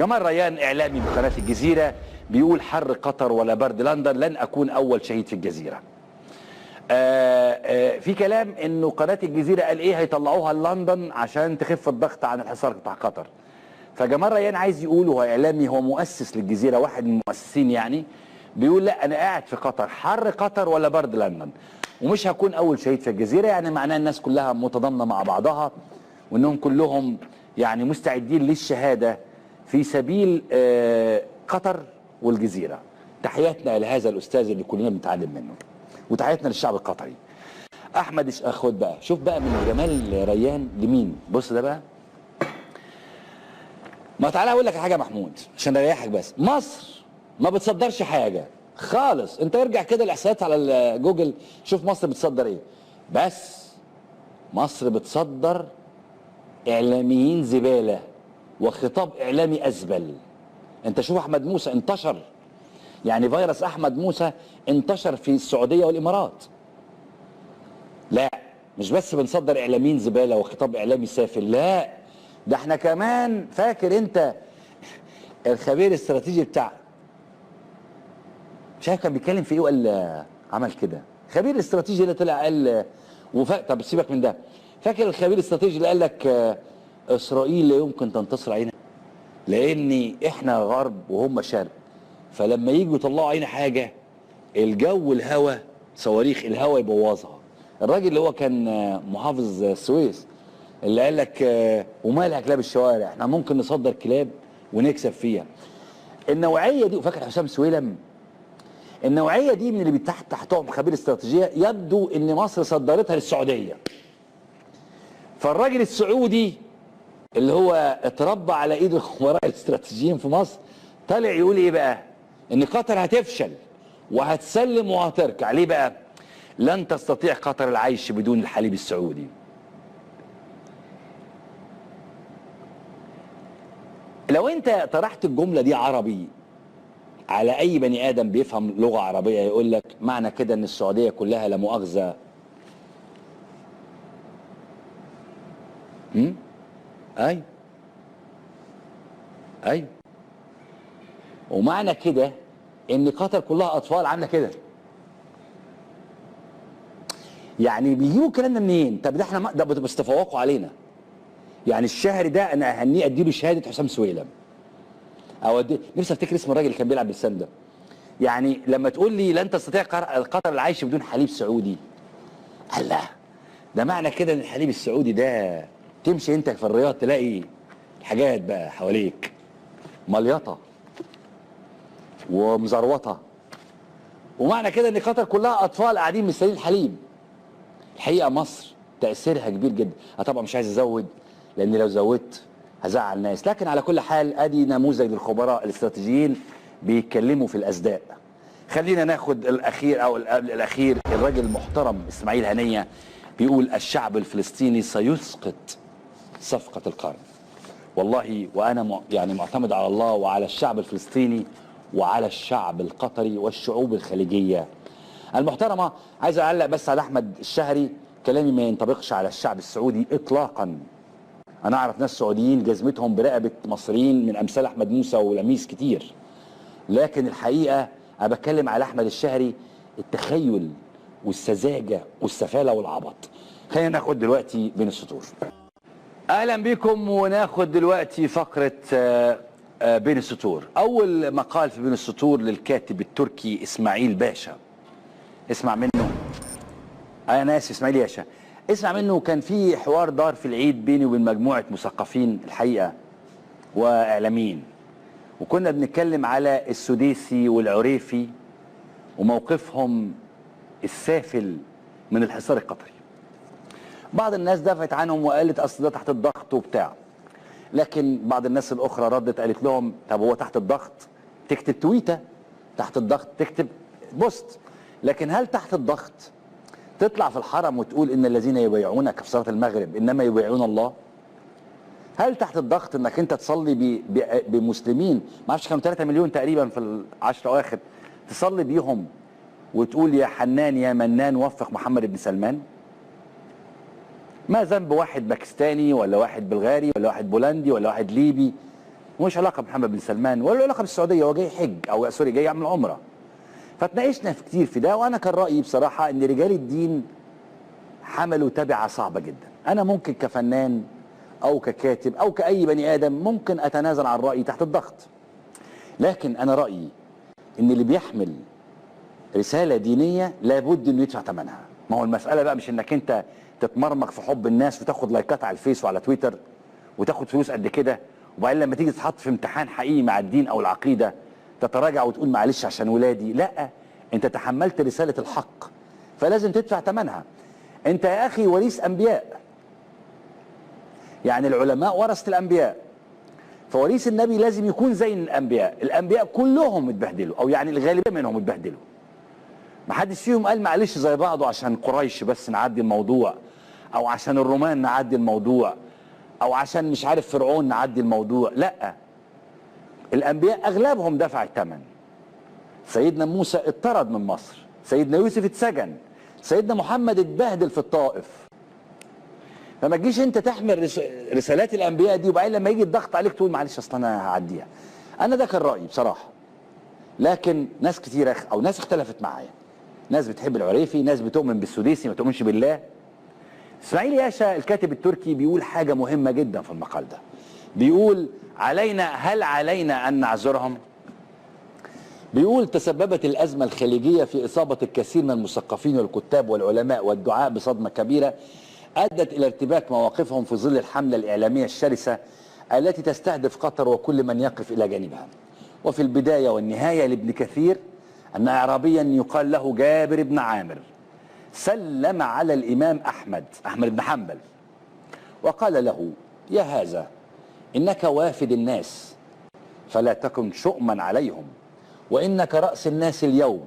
جمال ريان اعلامي بقناه الجزيره بيقول حر قطر ولا برد لندن، لن اكون اول شهيد في الجزيره. في كلام انه قناه الجزيره قال ايه هيطلعوها لندن عشان تخف الضغط عن الحصار بتاع قطر. فجمال ريان عايز يقول، هو اعلامي، هو مؤسس للجزيره، واحد من المؤسسين يعني، بيقول لا انا قاعد في قطر، حر قطر ولا برد لندن، ومش هكون اول شهيد في الجزيره. يعني معناه الناس كلها متضامنه مع بعضها، وانهم كلهم يعني مستعدين للشهاده في سبيل قطر والجزيره. تحياتنا لهذا الاستاذ اللي كلنا بنتعلم منه، وتحياتنا للشعب القطري. احمد خد بقى، شوف بقى من جمال ريان لمين. بص ده بقى، ما تعالى اقول لك حاجه يا محمود عشان اريحك، بس مصر ما بتصدرش حاجه خالص. انت ارجع كده الاحصائيات على جوجل، شوف مصر بتصدر ايه. بس مصر بتصدر اعلاميين زباله وخطاب اعلامي ازبل. انت شوف احمد موسى انتشر، يعني فيروس احمد موسى انتشر في السعوديه والامارات. لا مش بس بنصدر اعلاميين زباله وخطاب اعلامي سافل، لا ده احنا كمان، فاكر انت الخبير الاستراتيجي بتاع، مش عارف كان بيتكلم في ايه وقال عمل كده، خبير الاستراتيجي اللي طلع قال طب سيبك من ده. فاكر الخبير الاستراتيجي اللي قال لك اسرائيل لا يمكن تنتصر علينا لان احنا غرب وهم شرق، فلما يجوا يطلعوا علينا حاجه الجو الهواء صواريخ الهواء يبوظها. الراجل اللي هو كان محافظ السويس اللي قال لك ومالها كلاب الشوارع، احنا ممكن نصدر كلاب ونكسب فيها. النوعيه دي، وفاكر حسام سويلم، النوعيه دي من اللي تحتهم خبير استراتيجيه، يبدو ان مصر صدرتها للسعوديه. فالراجل السعودي اللي هو اتربى على ايد الخبراء الاستراتيجيين في مصر طالع يقول ايه بقى؟ ان قطر هتفشل وهتسلم وهتركع. ليه بقى؟ لن تستطيع قطر العيش بدون الحليب السعودي. لو انت طرحت الجمله دي عربي على اي بني ادم بيفهم لغه عربيه يقول لك معنى كده ان السعوديه كلها لا مؤاخذه ايوه ايوه، ومعنى كده ان قطر كلها اطفال عامله كده. يعني بيجيبوا الكلام ده منين؟ طب ده احنا ده بس تفوقوا علينا. يعني الشهر ده انا اهنيه اديله شهاده حسام سويلم، او نفسي افتكر اسم الراجل اللي كان بيلعب بالسن ده. يعني لما تقول لي لن تستطيع قطر العيش بدون حليب سعودي، الله، ده معنى كده ان الحليب السعودي ده تمشي انت في الرياض تلاقي الحاجات بقى حواليك مليطه ومزروطه، ومعنى كده ان قطر كلها اطفال قاعدين مستنيين الحليب. الحقيقه مصر تاثيرها كبير جدا. طبعا مش عايز ازود لان لو زودت هزعل الناس، لكن على كل حال ادي نموذج للخبراء الاستراتيجيين بيتكلموا في الاسداء. خلينا ناخد الاخير او قبل الاخير، الراجل المحترم اسماعيل هنيه بيقول الشعب الفلسطيني سيسقط صفقه القرن. والله وانا يعني معتمد على الله وعلى الشعب الفلسطيني وعلى الشعب القطري والشعوب الخليجيه المحترمه. عايز اعلق بس على احمد الشهري، كلامي ما ينطبقش على الشعب السعودي اطلاقا. انا اعرف ناس سعوديين جزمتهم برقبه مصريين من امثال احمد موسى ولميس كتير، لكن الحقيقه انا بتكلم على احمد الشهري، التخيل والسذاجه والسفاله والعبط. خلينا ناخد دلوقتي بين السطور. اهلا بكم، وناخد دلوقتي فقره بين السطور. اول مقال في بين السطور للكاتب التركي اسماعيل باشا، اسمع منه. انا اسف اسماعيل ياشا، اسمع منه. كان في حوار دار في العيد بيني وبين مجموعه مثقفين الحقيقه واعلاميين، وكنا بنتكلم على السديسي والعريفي وموقفهم السافل من الحصار القطري. بعض الناس دافعت عنهم وقالت اصل ده تحت الضغط وبتاع، لكن بعض الناس الاخرى ردت قالت لهم طب هو تحت الضغط تكتب تويته، تحت الضغط تكتب بوست، لكن هل تحت الضغط تطلع في الحرم وتقول ان الذين يبايعونك في صلاه المغرب انما يبايعون الله؟ هل تحت الضغط انك انت تصلي بمسلمين، ما اعرفش كانوا 3 مليون تقريبا في العشر اواخر، تصلي بيهم وتقول يا حنان يا منان وفق محمد بن سلمان؟ ما ذنب واحد باكستاني ولا واحد بلغاري ولا واحد بولندي ولا واحد ليبي ومش علاقه بمحمد بن سلمان ولا علاقه بالسعوديه، هو جاي حج او سوري جاي يعمل عمره. فتناقشنا في كتير في ده، وانا كان رايي بصراحه ان رجال الدين حملوا تبعه صعبه جدا. انا ممكن كفنان او ككاتب او كاي بني ادم ممكن اتنازل عن رايي تحت الضغط، لكن انا رايي ان اللي بيحمل رساله دينيه لابد انه يدفع ثمنها. ما هو المساله بقى مش انك انت تتمرمغ في حب الناس وتاخد لايكات على الفيس وعلى تويتر وتاخد فلوس قد كده، وبعدين لما تيجي تتحط في امتحان حقيقي مع الدين او العقيده تتراجع وتقول معلش عشان ولادي. لا، انت تحملت رساله الحق فلازم تدفع ثمنها. انت يا اخي وريث انبياء، يعني العلماء ورثه الانبياء، فوريث النبي لازم يكون زي الانبياء. الانبياء كلهم اتبهدلوا، او يعني الغالبيه منهم اتبهدلوا، ما حدش فيهم قال معلش زي بعضه عشان قريش بس نعدي الموضوع، او عشان الرومان نعدي الموضوع، او عشان مش عارف فرعون نعدي الموضوع. لا، الانبياء اغلبهم دفع الثمن. سيدنا موسى اتطرد من مصر، سيدنا يوسف اتسجن، سيدنا محمد اتبهدل في الطائف. فما تجيش انت تحمل رسالات الانبياء دي وبعدين لما يجي الضغط عليك تقول معلش اصل انا هعديها. انا ده كان رايي بصراحه، لكن ناس كتيره او ناس اختلفت معايا. ناس بتحب العريفي، ناس بتؤمن بالسديسي ما تؤمنش بالله. اسماعيل ياشا الكاتب التركي بيقول حاجه مهمه جدا في المقال ده. بيقول هل علينا ان نعذرهم؟ بيقول تسببت الازمه الخليجيه في اصابه الكثير من المثقفين والكتاب والعلماء والدعاء بصدمه كبيره ادت الى ارتباك مواقفهم في ظل الحمله الاعلاميه الشرسه التي تستهدف قطر وكل من يقف الى جانبها. وفي البدايه والنهايه لابن كثير ان اعرابيا يقال له جابر بن عامر سلم على الامام احمد بن حنبل وقال له: يا هذا انك وافد الناس فلا تكن شؤما عليهم، وانك راس الناس اليوم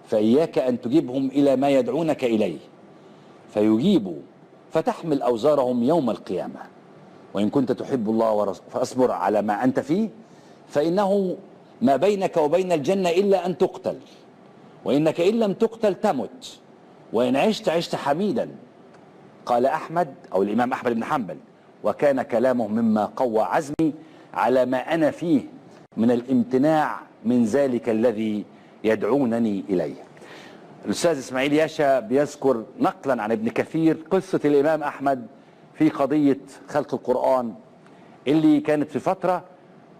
فاياك ان تجيبهم الى ما يدعونك اليه فيجيبوا فتحمل اوزارهم يوم القيامه، وان كنت تحب الله فاصبر على ما انت فيه فانه ما بينك وبين الجنه الا ان تقتل، وانك ان لم تقتل تمت، وان عشت عشت حميدا. قال احمد او الامام احمد بن حنبل: وكان كلامه مما قوى عزمي على ما انا فيه من الامتناع من ذلك الذي يدعونني اليه. الاستاذ اسماعيل ياشا بيذكر نقلا عن ابن كثير قصه الامام احمد في قضيه خلق القران اللي كانت في فتره،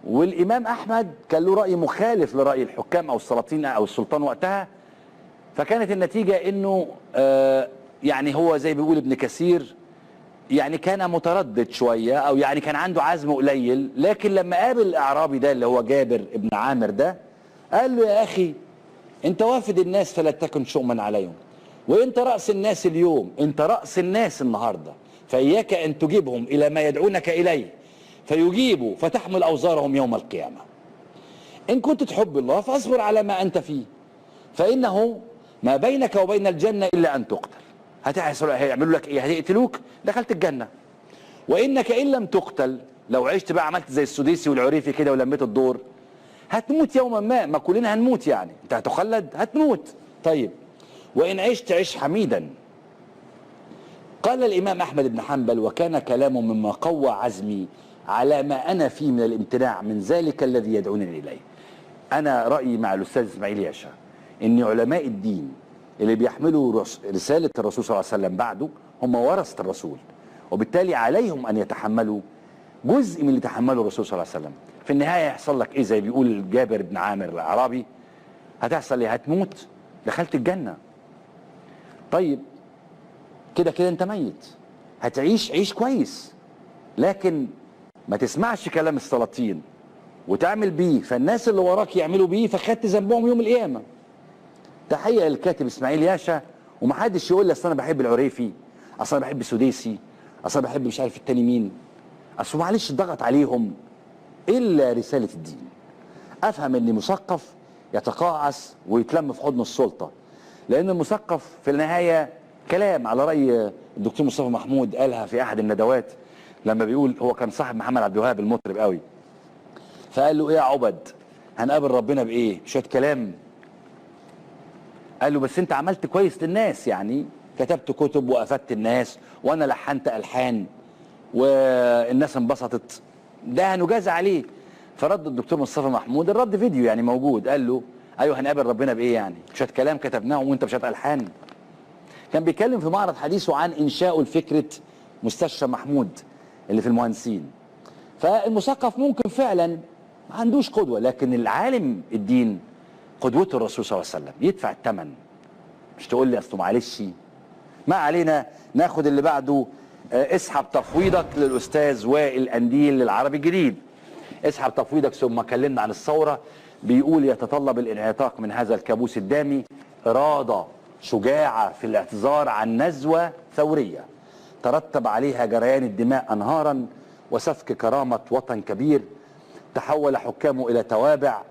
والامام احمد كان له راي مخالف لراي الحكام او السلاطين او السلطان وقتها. فكانت النتيجه انه يعني هو زي بيقول ابن كثير يعني كان متردد شويه، او يعني كان عنده عزم قليل، لكن لما قابل الاعرابي ده اللي هو جابر ابن عامر ده قال له: يا اخي انت وافد الناس فلا تكن شؤما عليهم، وانت راس الناس اليوم، انت راس الناس النهارده، فاياك ان تجيبهم الى ما يدعونك اليه فيجيبوا فتحمل اوزارهم يوم القيامه. ان كنت تحب الله فاصبر على ما انت فيه فانه ما بينك وبين الجنه الا ان تقتل. هيعملوا لك ايه؟ هيقتلوك دخلت الجنه. وانك ان لم تقتل، لو عشت بقى عملت زي السديسي والعريفي كده ولميت الدور، هتموت يوما ما كلنا هنموت، يعني انت هتخلد هتموت. طيب وان عشت عش حميدا. قال الامام احمد بن حنبل: وكان كلامه مما قوى عزمي على ما انا فيه من الامتناع من ذلك الذي يدعونني اليه. انا رايي مع الاستاذ اسماعيل ياشا ان علماء الدين اللي بيحملوا رساله الرسول صلى الله عليه وسلم بعده هم ورثه الرسول، وبالتالي عليهم ان يتحملوا جزء من اللي تحمله الرسول صلى الله عليه وسلم. في النهايه يحصل لك ايه؟ زي بيقول جابر بن عامر الاعرابي: هتحصل ايه؟ هتموت دخلت الجنه. طيب كده كده انت ميت، هتعيش عيش كويس، لكن ما تسمعش كلام السلاطين وتعمل بيه فالناس اللي وراك يعملوا بيه فخدت ذنبهم يوم القيامه. تحيه للكاتب اسماعيل ياشا، ومحدش يقول لي اصل انا بحب العريفي، اصل انا بحب السديسي، اصل انا بحب مش عارف التاني مين، اصل معلش ضغط عليهم. الا رساله الدين. افهم ان مثقف يتقاعس ويتلم في حضن السلطه، لان المثقف في النهايه كلام على راي الدكتور مصطفى محمود قالها في احد الندوات لما بيقول هو كان صاحب محمد عبد الوهاب المطرب قوي، فقال له: ايه يا عبد هنقابل ربنا بايه؟ شويه كلام. قال له: بس انت عملت كويس للناس، يعني كتبت كتب وافدت الناس وانا لحنت الحان والناس انبسطت، ده هنجازى عليه. فرد الدكتور مصطفى محمود الرد فيديو يعني موجود، قال له ايوه هنقابل ربنا بايه يعني؟ شويه كلام كتبناهم وانت مش الحان. كان بيتكلم في معرض حديثه عن انشاؤه لفكره مستشفى محمود اللي في المهندسين. فالمثقف ممكن فعلا ما عندوش قدوه، لكن العالم الدين قدوته الرسول صلى الله عليه وسلم، يدفع الثمن. مش تقول لي اصله معلش. ما علينا، ناخد اللي بعده. اسحب تفويضك للاستاذ وائل قنديل للعربي الجديد. اسحب تفويضك ثم كلمنا عن الثوره. بيقول يتطلب الانعتاق من هذا الكابوس الدامي اراده شجاعه في الاعتذار عن نزوه ثوريه ترتب عليها جريان الدماء انهارا وسفك كرامه وطن كبير تحول حكامه الى توابع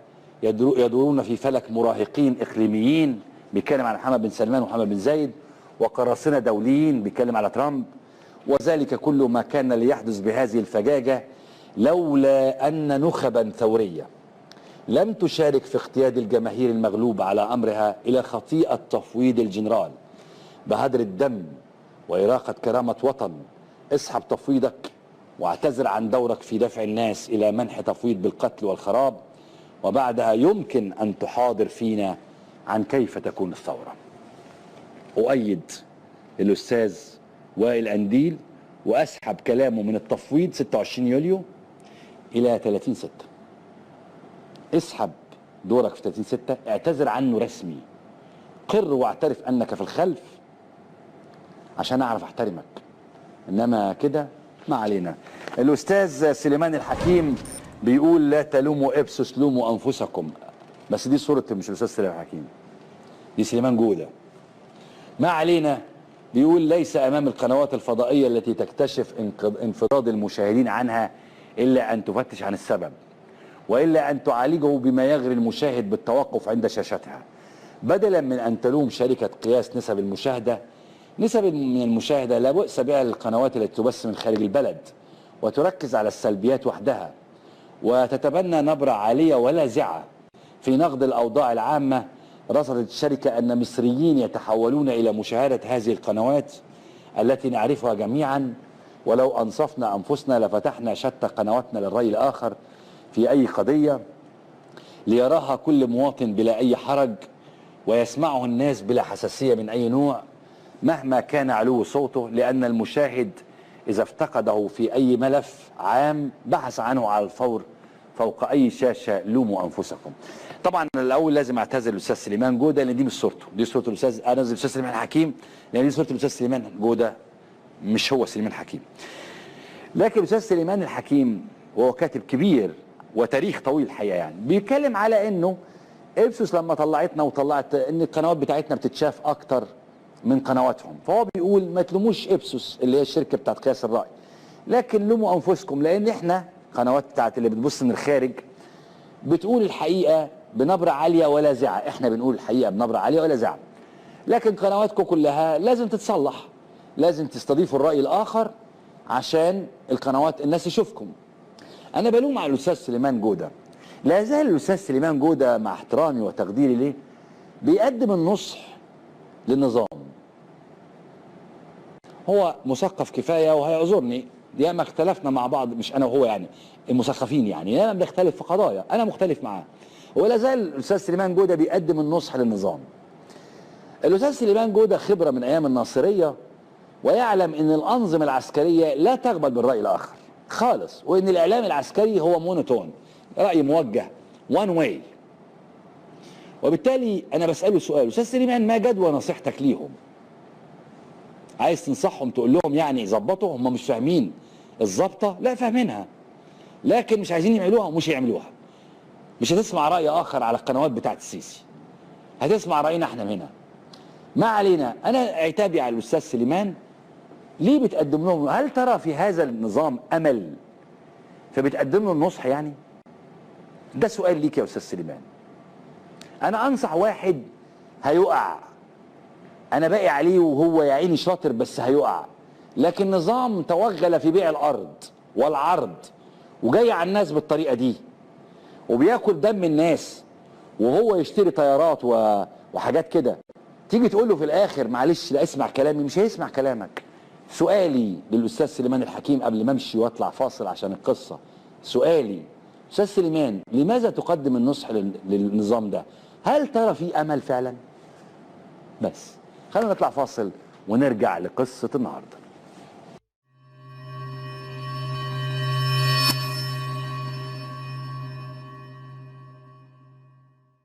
يدورون في فلك مراهقين اقليميين. بيتكلم على محمد بن سلمان ومحمد بن زايد. وقراصنه دوليين، بيتكلم على ترامب. وذلك كل ما كان ليحدث بهذه الفجاجه لولا ان نخبا ثوريه لم تشارك في اقتياد الجماهير المغلوبه على امرها الى خطيئه تفويض الجنرال بهدر الدم واراقه كرامه وطن. اسحب تفويضك واعتذر عن دورك في دفع الناس الى منح تفويض بالقتل والخراب، وبعدها يمكن ان تحاضر فينا عن كيف تكون الثوره. اؤيد الاستاذ وائل قنديل واسحب كلامه من التفويض 26 يوليو الى 30/6. اسحب دورك في 30/6، اعتذر عنه رسمي، قر واعترف انك في الخلف عشان اعرف احترمك، انما كده ما علينا. الاستاذ سليمان الحكيم بيقول لا تلوموا ابسوس لوموا انفسكم. بس دي صورة مش الاستاذ سليمان الحكيم، دي سليمان جودة. ما علينا. بيقول ليس امام القنوات الفضائية التي تكتشف انفضاض المشاهدين عنها الا ان تفتش عن السبب، والا ان تعالجه بما يغري المشاهد بالتوقف عند شاشتها، بدلا من ان تلوم شركة قياس نسب المشاهدة. نسب من المشاهدة لا بؤس بها للقنوات التي تبث من خارج البلد وتركز على السلبيات وحدها وتتبنى نبرة عالية ولاذعة في نقد الأوضاع العامة. رصدت الشركة أن مصريين يتحولون إلى مشاهدة هذه القنوات التي نعرفها جميعا، ولو أنصفنا أنفسنا لفتحنا شتى قنواتنا للرأي الآخر في أي قضية ليراها كل مواطن بلا أي حرج ويسمعه الناس بلا حساسية من أي نوع مهما كان علو صوته، لأن المشاهد إذا افتقده في أي ملف عام بحث عنه على الفور فوق أي شاشة. لوموا أنفسكم. طبعا الأول لازم أعتذر للأستاذ سليمان جودة لأن دي مش صورته، دي صورة الأستاذ، أنزل الأستاذ سليمان حكيم لأن دي صورة الأستاذ سليمان جودة، مش هو سليمان حكيم. لكن الأستاذ سليمان الحكيم وهو كاتب كبير وتاريخ طويل الحقيقة، يعني بيتكلم على إنه إبسوس لما طلعتنا وطلعت إن القنوات بتاعتنا بتتشاف أكتر من قنواتهم، فهو بيقول ما تلوموش إبسوس اللي هي الشركة بتاعت قياس الرأي، لكن لوموا أنفسكم، لأن إحنا قنوات بتاعت اللي بتبص من الخارج بتقول الحقيقة بنبرة عالية ولاذعة. إحنا بنقول الحقيقة بنبرة عالية ولاذعة، لكن قنواتكم كلها لازم تتصلح، لازم تستضيفوا الرأي الآخر عشان القنوات الناس تشوفكم. أنا بلوم على الأستاذ سليمان جودة. لا يزال الأستاذ سليمان جودة مع احترامي وتقديري ليه بيقدم النصح للنظام. هو مثقف كفايه وهيعذرني، ياما اختلفنا مع بعض، مش انا وهو يعني، المثقفين يعني ياما بنختلف في قضايا، انا مختلف معاه. ولا زال الاستاذ سليمان جوده بيقدم النصح للنظام. الاستاذ سليمان جوده خبره من ايام الناصريه ويعلم ان الانظمه العسكريه لا تقبل بالراي الاخر خالص، وان الاعلام العسكري هو مونوتون، راي موجه وان واي. وبالتالي انا بساله سؤال، استاذ سليمان ما جدوى نصيحتك ليهم؟ عايز تنصحهم تقول لهم يعني يظبطوا، هم مش فاهمين الظبطه؟ لا فاهمينها، لكن مش عايزين يعملوها ومش هيعملوها. مش هتسمع راي اخر على القنوات بتاعت السيسي، هتسمع راينا احنا هنا. ما علينا. انا عتابي على الاستاذ سليمان، ليه بتقدم لهم؟ هل ترى في هذا النظام امل فبتقدم له النصح يعني؟ ده سؤال ليك يا استاذ سليمان. انا انصح واحد هيقع، انا باقي عليه وهو يا عيني شاطر بس هيقع، لكن نظام توغل في بيع الارض والعرض وجاي على الناس بالطريقه دي وبياكل دم الناس وهو يشتري طيارات وحاجات كده، تيجي تقول له في الاخر معلش لا اسمع كلامي، مش هيسمع كلامك. سؤالي للاستاذ سليمان الحكيم قبل ما امشي واطلع فاصل عشان القصه، سؤالي استاذ سليمان، لماذا تقدم النصح للنظام ده؟ هل ترى فيه امل فعلا؟ بس خلينا نطلع فاصل ونرجع لقصه النهارده.